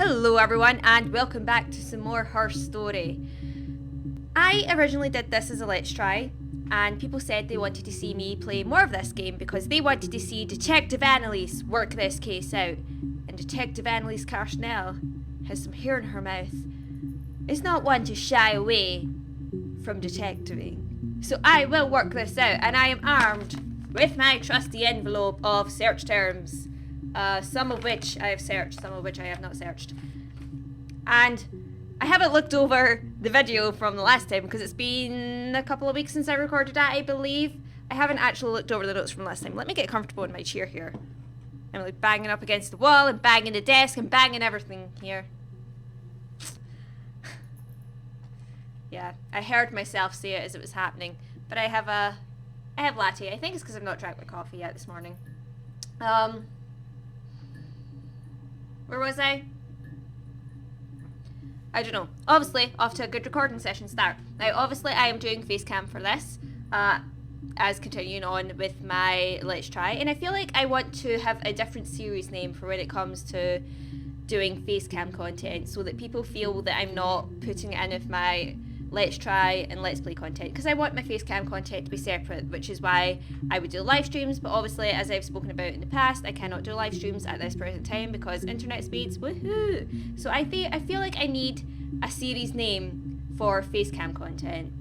Hello everyone and welcome back to some more Her Story. I originally did this as a Let's Try and people said they wanted to see me play more of this game because they wanted to see Detective Annalise work this case out. And Detective Annalise Carsonelle has some hair in her mouth. Is not one to shy away from detectiving. So I will work this out and I am armed with my trusty envelope of search terms. Some of which I have searched, some of which I have not searched. And I haven't looked over the video from the last time because it's been a couple of weeks since I recorded that, I believe. I haven't actually looked over the notes from last time. Let me get comfortable in my chair here. I'm like banging up against the wall and banging the desk and banging everything here. Yeah, I heard myself say it as it was happening. But I have latte. I think it's because I've not drank my coffee yet this morning. Where was I? I don't know. Obviously, off to a good recording session start. Now, obviously, I am doing face cam for this, as continuing on with my Let's Try, and I feel like I want to have a different series name for when it comes to doing face cam content, so that people feel that I'm not putting it in with my Let's Try and Let's Play content, because I want my face cam content to be separate, which is why I would do live streams, but obviously, as I've spoken about in the past, I cannot do live streams at this present time because internet speeds, woohoo! So I feel like I need a series name for face cam content.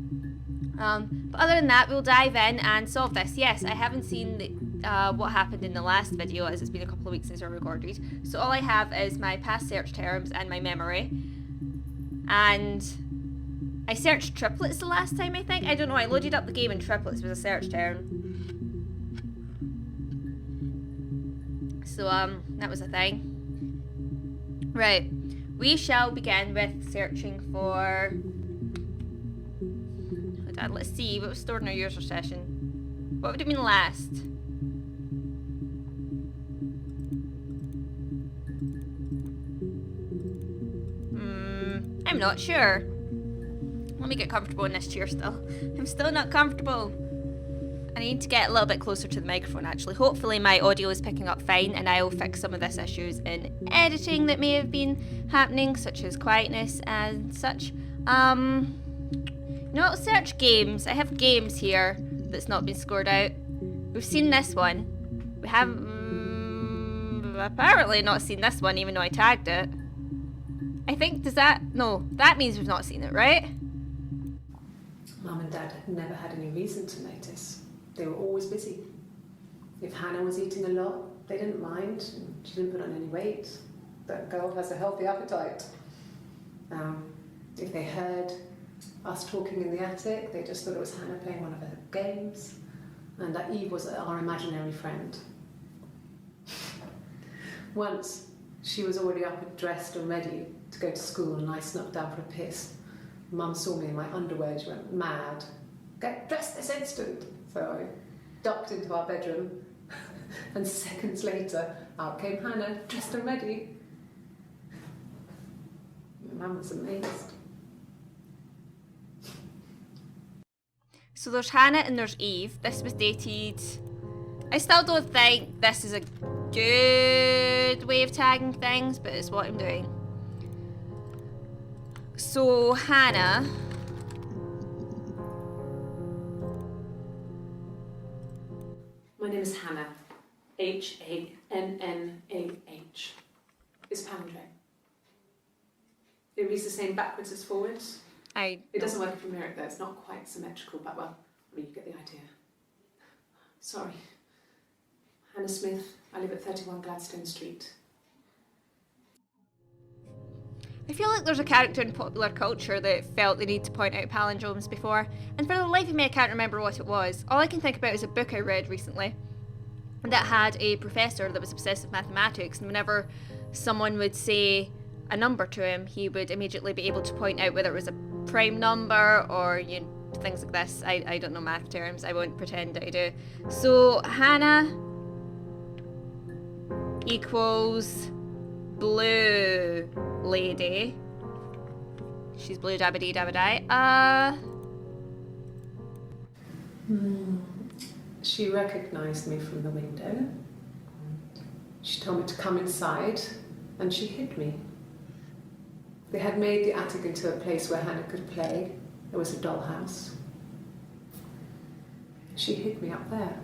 But other than that, we'll dive in and solve this. Yes, I haven't seen what happened in the last video, as it's been a couple of weeks since I recorded, so all I have is my past search terms and my memory, and I searched triplets the last time, I think. I don't know, I loaded up the game and triplets was a search term. So, that was a thing. Right. We shall begin with searching for... Hold on, let's see what was stored in our user session. What would it mean last? I'm not sure. Let me get comfortable in this chair still. I'm still not comfortable. I need to get a little bit closer to the microphone actually. Hopefully my audio is picking up fine and I'll fix some of this issues in editing that may have been happening, such as quietness and such. No, search games. I have games here that's not been scored out. We've seen this one. We have apparently not seen this one even though I tagged it. I think, no, that means we've not seen it, right? Mum and Dad had never had any reason to notice. They were always busy. If Hannah was eating a lot, they didn't mind. She didn't put on any weight. That girl has a healthy appetite. If they heard us talking in the attic, they just thought it was Hannah playing one of her games, and that Eve was our imaginary friend. Once, she was already up and dressed and ready to go to school, and I snuck down for a piss. Mum saw me in my underwear, she went mad. Get dressed this instant! So I ducked into our bedroom, and seconds later, out came Hannah, dressed and ready. Mum was amazed. So there's Hannah and there's Eve. This was dated... I still don't think this is a good way of tagging things, but it's what I'm doing. So, Hannah... My name is Hannah. H-A-N-N-A-H. It's palindrome. It reads the same backwards as forwards. It doesn't work if you mirror it though, it's not quite symmetrical, but well, I mean, you get the idea. Sorry. Hannah Smith, I live at 31 Gladstone Street. I feel like there's a character in popular culture that felt the need to point out palindromes before, and for the life of me I can't remember what it was. All I can think about is a book I read recently that had a professor that was obsessed with mathematics, and whenever someone would say a number to him, he would immediately be able to point out whether it was a prime number or things like this. I don't know math terms, I won't pretend that I do. So Hannah equals blue lady. She's blue dabba dee dabba die. She recognised me from the window. She told me to come inside and she hid me. They had made the attic into a place where Hannah could play. There was a dollhouse. She hid me up there.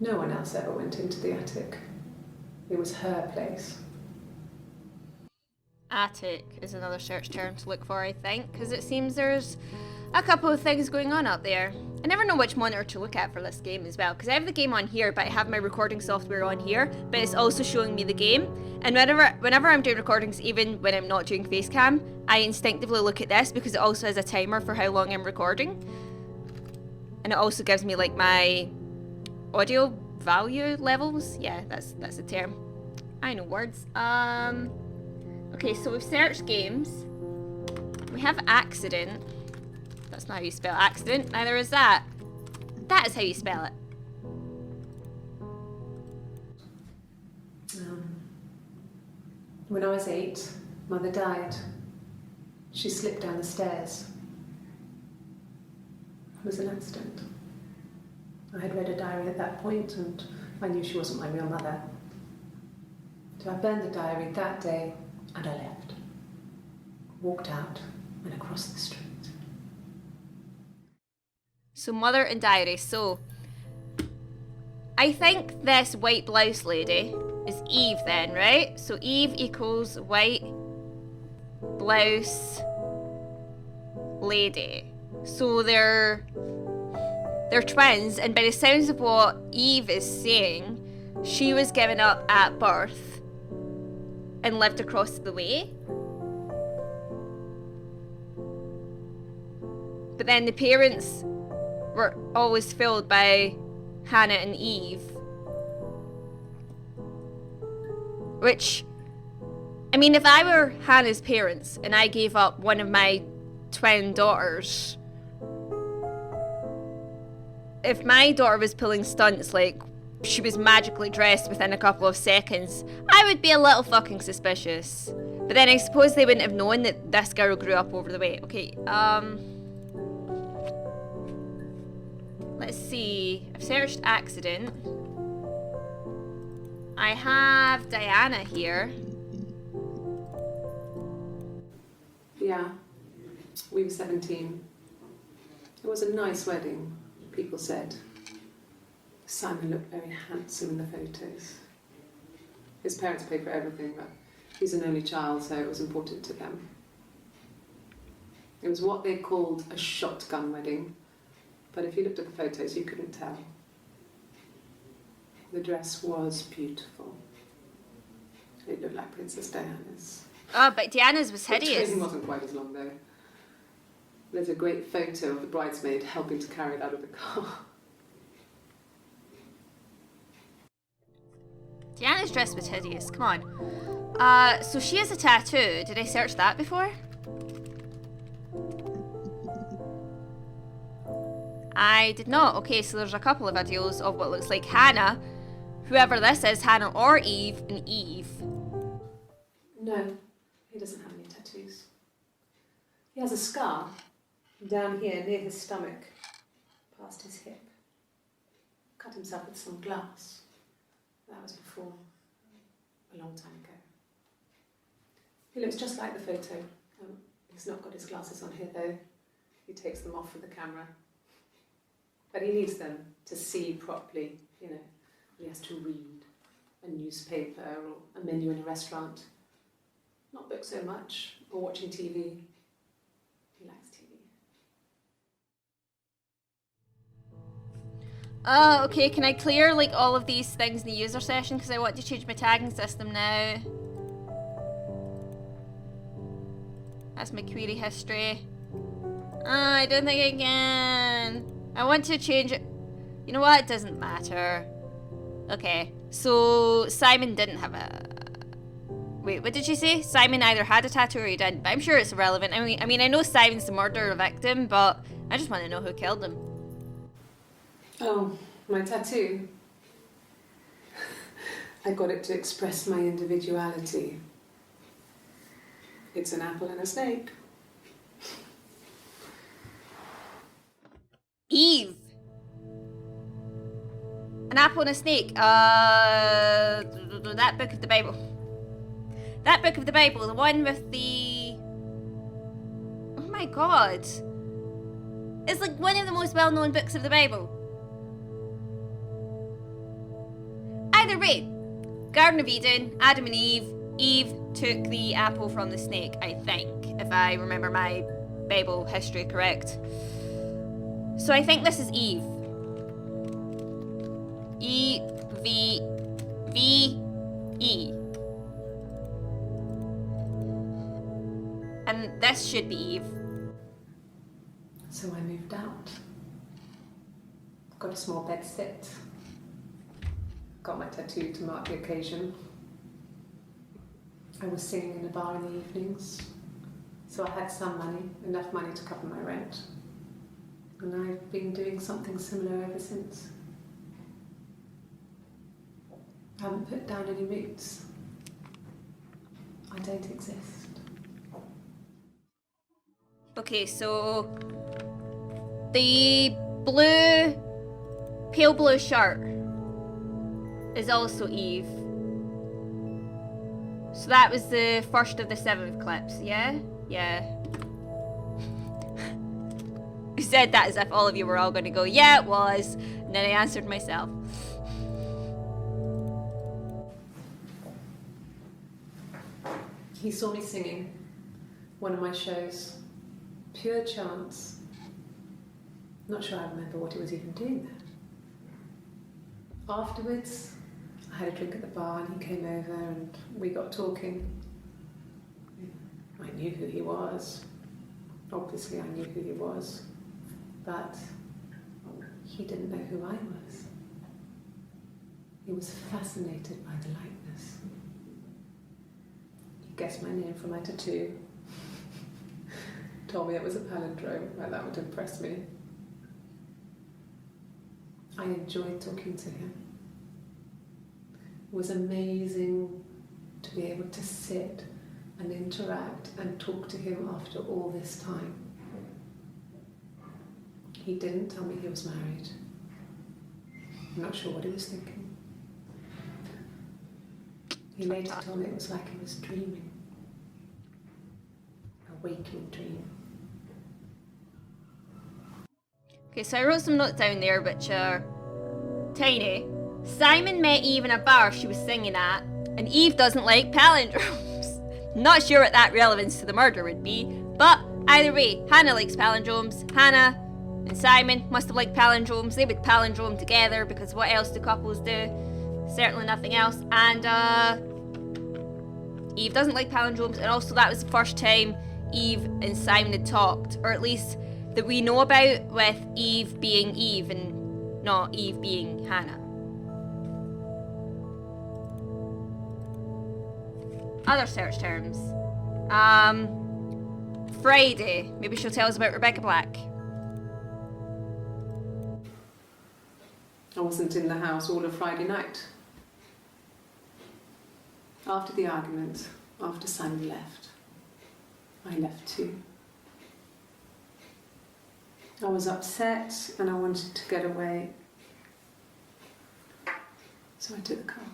No one else ever went into the attic. It was her place. Attic is another search term to look for, I think, because it seems there's a couple of things going on up there. I never know which monitor to look at for this game as well, because I have the game on here, but I have my recording software on here, but it's also showing me the game. And whenever I'm doing recordings, even when I'm not doing Facecam, I instinctively look at this because it also has a timer for how long I'm recording. And it also gives me like my audio value levels. Yeah, that's a term. I know words. Okay, so we've searched games. We have accident. That's not how you spell accident. Neither is that. That is how you spell it. When I was 8, Mother died. She slipped down the stairs. It was an accident. I had read a diary at that point and I knew she wasn't my real mother. So I burned the diary that day and I left. Walked out and across the street. So mother and diary. So I think this white blouse lady is Eve then, right? So Eve equals white blouse lady. So they're twins, and by the sounds of what Eve is saying, she was given up at birth and lived across the way. But then the parents were always filled by Hannah and Eve. Which, I mean, if I were Hannah's parents and I gave up one of my twin daughters, if my daughter was pulling stunts like she was magically dressed within a couple of seconds, I would be a little fucking suspicious. But then I suppose they wouldn't have known that this girl grew up over the way. Okay, let's see. I've searched accident. I have Diana here. Yeah, we were 17. It was a nice wedding, people said. Simon looked very handsome in the photos. His parents paid for everything, but he's an only child, so it was important to them. It was what they called a shotgun wedding, but if you looked at the photos, you couldn't tell. The dress was beautiful. It looked like Princess Diana's. Oh, but Diana's was hideous. The train wasn't quite as long, though. There's a great photo of the bridesmaid helping to carry it out of the car. Diana's dress was hideous, come on. So she has a tattoo. Did I search that before? I did not. Okay, so there's a couple of videos of what looks like Hannah, whoever this is, Hannah or Eve, and Eve. No, he doesn't have any tattoos. He has a scar down here near his stomach, past his hip. Cut himself with some glass. That was before, a long time ago. He looks just like the photo. He's not got his glasses on here though. He takes them off with the camera. But he needs them to see properly, you know. He has to read a newspaper or a menu in a restaurant. Not books so much, or watching TV. He likes TV. Oh, okay, can I clear like all of these things in the user session because I want to change my tagging system now. That's my query history. I don't think I can. I want to change it. You know what? It doesn't matter. Okay, so Simon didn't have a... Wait, what did she say? Simon either had a tattoo or he didn't, but I'm sure it's irrelevant. I mean, I know Simon's the murderer victim, but I just want to know who killed him. Oh, my tattoo. I got it to express my individuality. It's an apple and a snake. Eve! An apple and a snake. That book of the Bible. That book of the Bible, the one with the... Oh my god. It's like one of the most well-known books of the Bible. Either way, Garden of Eden, Adam and Eve. Eve took the apple from the snake, I think, if I remember my Bible history correct. So I think this is Eve. E-V-V-E. And this should be Eve. So I moved out. Got a small bed sit. Got my tattoo to mark the occasion. I was singing in a bar in the evenings, so I had some money, enough money to cover my rent. And I've been doing something similar ever since. I haven't put down any roots. I don't exist. Okay, so the blue, pale blue shirt is also Eve. So that was the first of the 7 clips, yeah? Yeah. I said that as if all of you were all going to go, yeah, it was. And then I answered myself. He saw me singing one of my shows. Pure chance. Not sure I remember what he was even doing there. Afterwards, I had a drink at the bar and he came over and we got talking. I knew who he was. Obviously I knew who he was. But he didn't know who I was. He was fascinated by the likeness. He guessed my name from my tattoo. Told me it was a palindrome, and that would impress me. I enjoyed talking to him. It was amazing to be able to sit and interact and talk to him after all this time. He didn't tell me he was married. I'm not sure what he was thinking. He later told me it was like he was dreaming. A waking dream. Okay, so I wrote some notes down there which are tiny. Simon met Eve in a bar she was singing at, and Eve doesn't like palindromes. Not sure what that relevance to the murder would be, but either way, Hannah likes palindromes. Hannah and Simon must have liked palindromes. They would palindrome together because what else do couples do? Certainly nothing else. And Eve doesn't like palindromes, and also that was the first time Eve and Simon had talked, or at least that we know about, with Eve being Eve and not Eve being Hannah. Other search terms. Friday. Maybe she'll tell us about Rebecca Black. I wasn't in the house all of Friday night. After the argument, after Simon left, I left too. I was upset and I wanted to get away. So I took the car.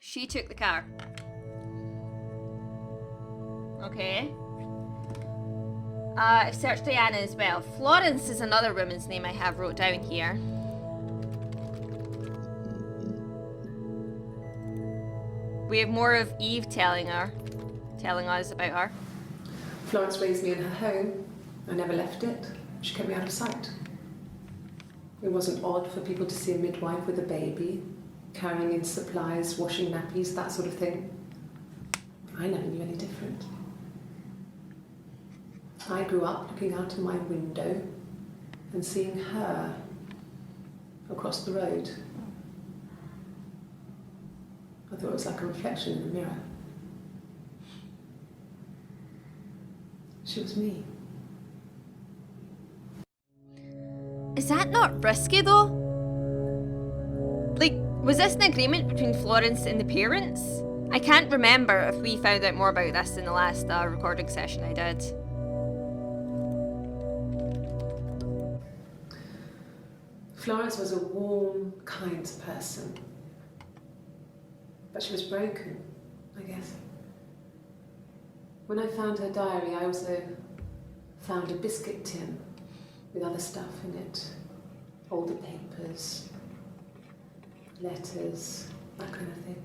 She took the car. Okay. I've searched Diana as well. Florence is another woman's name I have wrote down here. We have more of Eve telling us about her. Florence raised me in her home. I never left it. She kept me out of sight. It wasn't odd for people to see a midwife with a baby, carrying in supplies, washing nappies, that sort of thing. I never knew any different. I grew up looking out of my window and seeing her across the road. I thought it was like a reflection in the mirror. She was me. Is that not risky though? Like, was this an agreement between Florence and the parents? I can't remember if we found out more about this in the last recording session I did. Florence was a warm, kind person. But she was broken. I guess. When I found her diary, I also found a biscuit tin with other stuff in it. Older papers, letters, that kind of thing.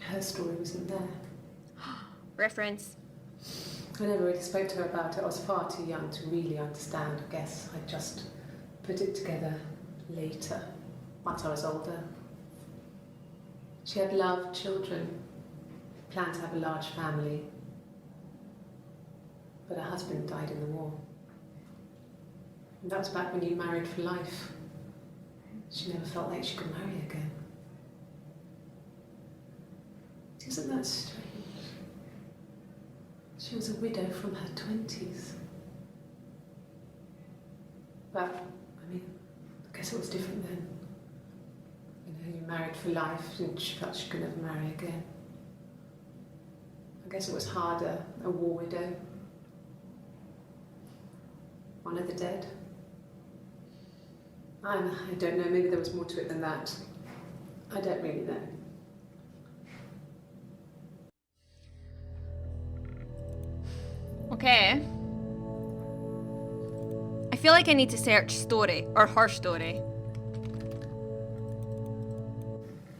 Her story wasn't there. Reference. I never really spoke to her about it. I was far too young to really understand. I guess I just put it together later, once I was older. She had loved children, planned to have a large family, but her husband died in the war. And that was back when you married for life. She never felt like she could marry again. Isn't that strange? She was a widow from her 20s. But, I mean, I guess it was different then. You know, you married for life and she felt she could never marry again. I guess it was harder, a war widow. One of the dead. I don't know, maybe there was more to it than that. I don't really know. Okay. I feel like I need to search story, or her story.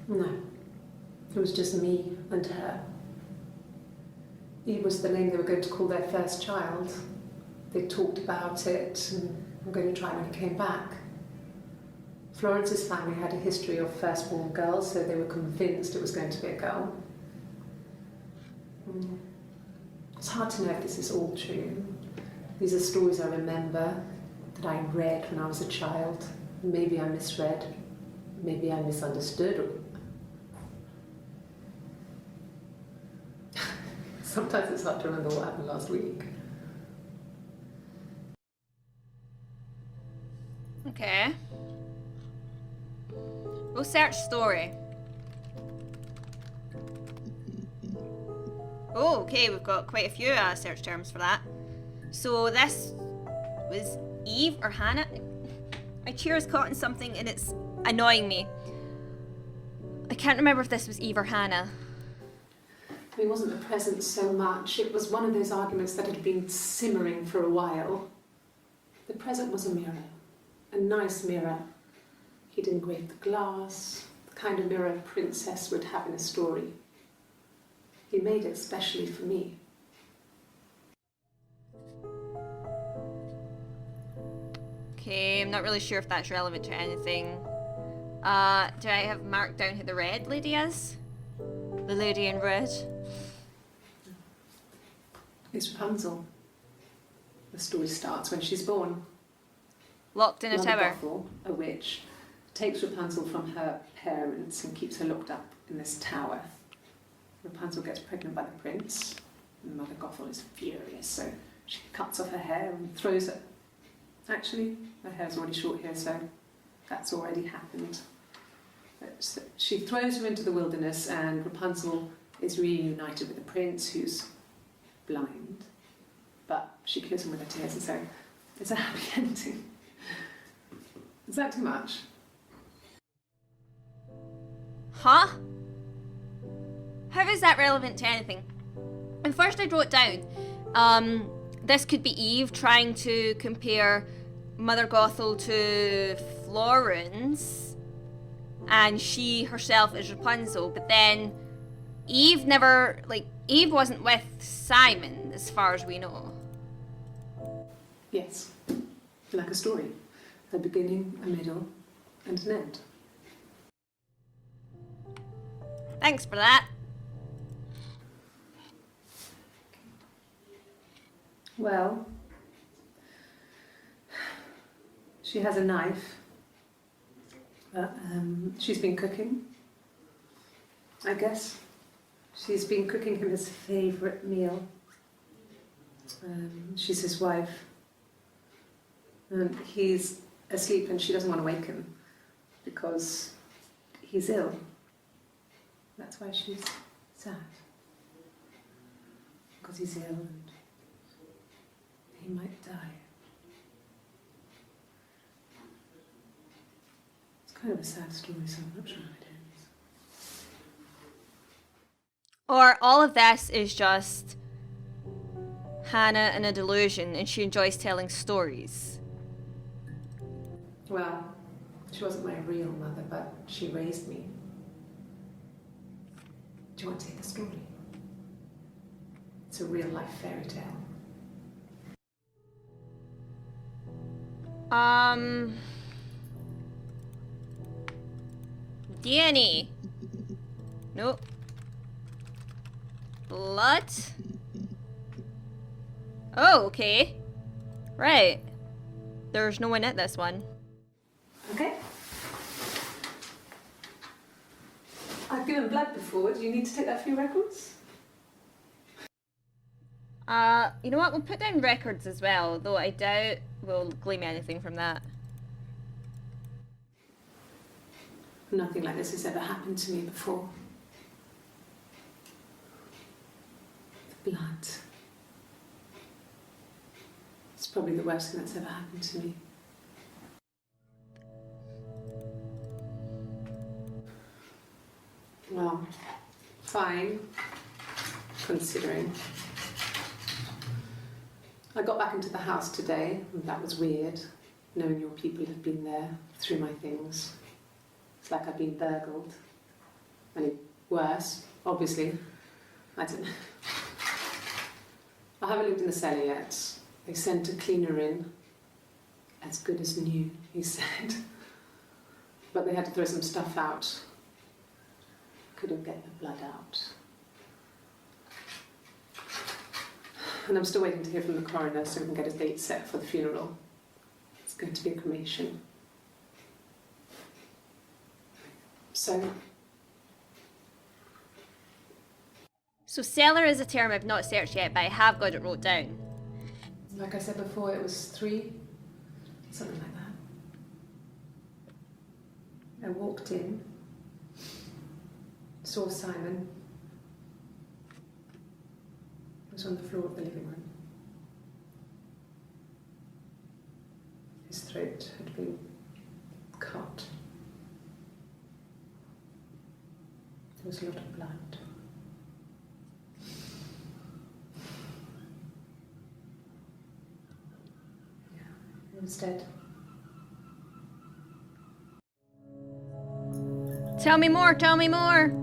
No. It was just me and her. Eve was the name they were going to call their first child. They talked about it, and I'm going to try when he came back. Florence's family had a history of firstborn girls, so they were convinced it was going to be a girl. It's hard to know if this is all true. These are stories I remember, that I read when I was a child. Maybe I misread, maybe I misunderstood. Sometimes it's hard to remember what happened last week. Okay. We'll search story. Oh, okay, we've got quite a few search terms for that. So this was Eve or Hannah. My chair is caught in something and it's annoying me. I can't remember if this was Eve or Hannah. It wasn't the present so much. It was one of those arguments that had been simmering for a while. The present was a mirror. A nice mirror. He'd engraved the glass, the kind of mirror a princess would have in a story. He made it specially for me. Okay, I'm not really sure if that's relevant to anything. Do I have marked down who the red lady is? The lady in red? It's Rapunzel. The story starts when she's born. Locked in a Mother tower. Gothel, a witch, takes Rapunzel from her parents and keeps her locked up in this tower. Rapunzel gets pregnant by the prince, and Mother Gothel is furious, so she cuts off her hair and throws it. Actually, her hair's already short here, so that's already happened. But she throws her into the wilderness, and Rapunzel is reunited with the prince, who's blind. But she kills him with her tears, and so it's a happy ending. Is that too much? Huh? How is that relevant to anything? And first I wrote down, this could be Eve trying to compare Mother Gothel to Florence, and she herself is Rapunzel, but then Eve wasn't with Simon, as far as we know. Yes, like a story. A beginning, a middle, and an end. Thanks for that. Well, she has a knife. She's been cooking, I guess. She's been cooking him his favourite meal. She's his wife. And he's asleep and she doesn't want to wake him because he's ill. That's why she's sad. Because he's ill and he might die. It's kind of a sad story, so I'm not sure how it ends. Or all of this is just Hannah in a delusion and she enjoys telling stories. Well, she wasn't my real mother, but she raised me. Do you want to hear the story? It's a real life fairy tale. DNA. Nope. Blood. Oh, okay. Right. There's no one at this one. Okay. I've given blood before. Do you need to take that for your records? You know what? We'll put down records as well, though I doubt we'll claim anything from that. Nothing like this has ever happened to me before. The blood. It's probably the worst thing that's ever happened to me. Well, fine, considering. I got back into the house today, and that was weird, knowing your people have been there through my things. It's like I've been burgled. Only worse, obviously. I don't know. I haven't lived in the cellar yet. They sent a cleaner in. As good as new, he said. But they had to throw some stuff out. Couldn't get the blood out. And I'm still waiting to hear from the coroner so we can get a date set for the funeral. It's going to be a cremation. So cellar is a term I've not searched yet, but I have got it wrote down. like I said before, it was 3, something like that. I walked in, saw Simon. He was on the floor of the living room. His throat had been cut. There was a lot of blood. Yeah, he was dead. Tell me more, tell me more.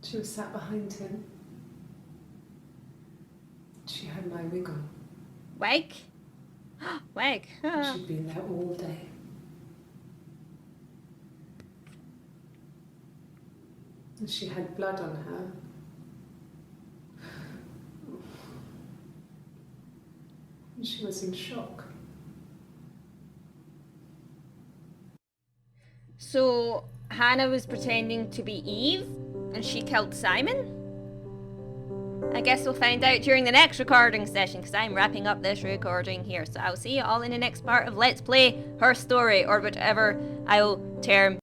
She was sat behind him. She had my wig on. Wig? Wig. She'd been there all day. And she had blood on her. And she was in shock. So Hannah was pretending to be Eve and she killed Simon? I guess we'll find out during the next recording session because I'm wrapping up this recording here. So I'll see you all in the next part of Let's Play Her Story, or whatever I'll term